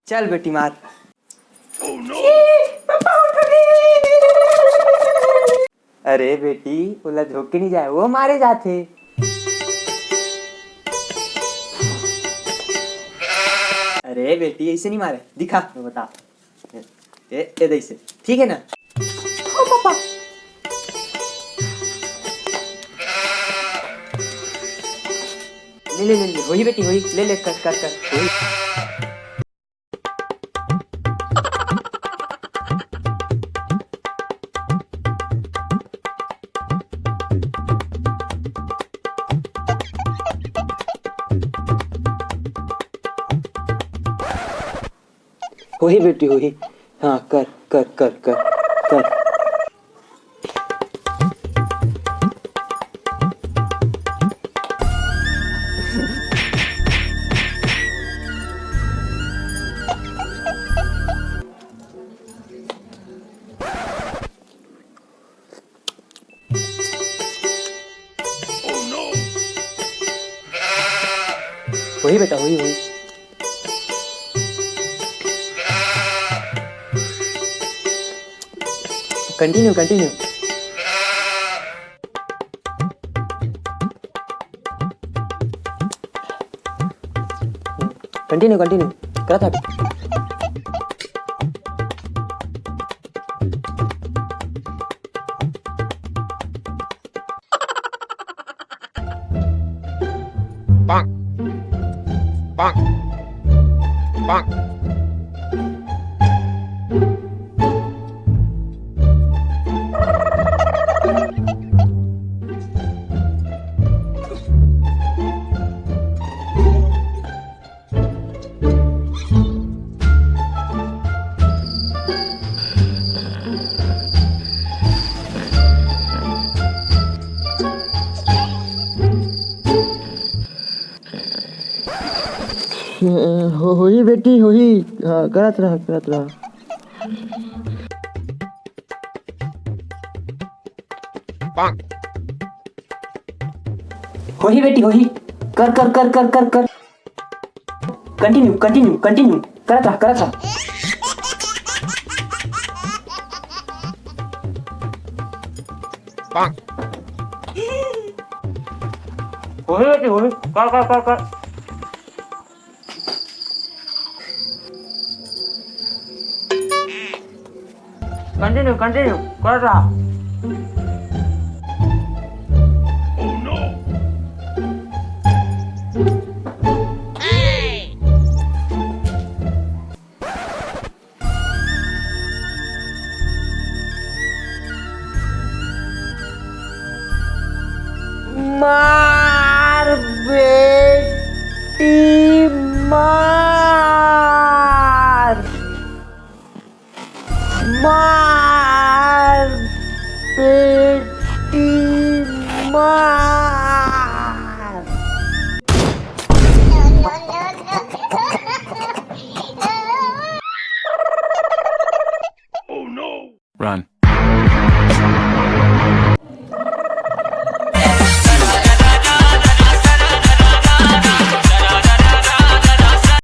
चल बेटी मार। अरे बेटी बोला झोंक के नहीं जाए, वो मारे जाते। अरे बेटी ऐसे नहीं मारे, दिखा तो बता। ऐसे ठीक है ना? ओ पापा। ले ले ले ले, वही बेटी वही, ले ले, कर कर कर वही। वही बेटी वही, हाँ कर कर कर कर कर। वही बेटा वही वही। Continue continue. कंटिन्यू कंटिन्यू करा था। Bonk. Bonk. Bonk. होई बेटी होई, हाँ करत रहा करत रहा। Bonk. होई बेटी होई, कर कर कर कर कर कर। कंटिन्यू कंटिन्यू कंटिन्यू करत रहा करत रहा। Bonk. होई बेटी होई, कर कर कर कर। कंटिन्यू कंटिन्यू कर रहा। Oh no. मार बेटी मार, मार बेटी मार। Oh no. Run.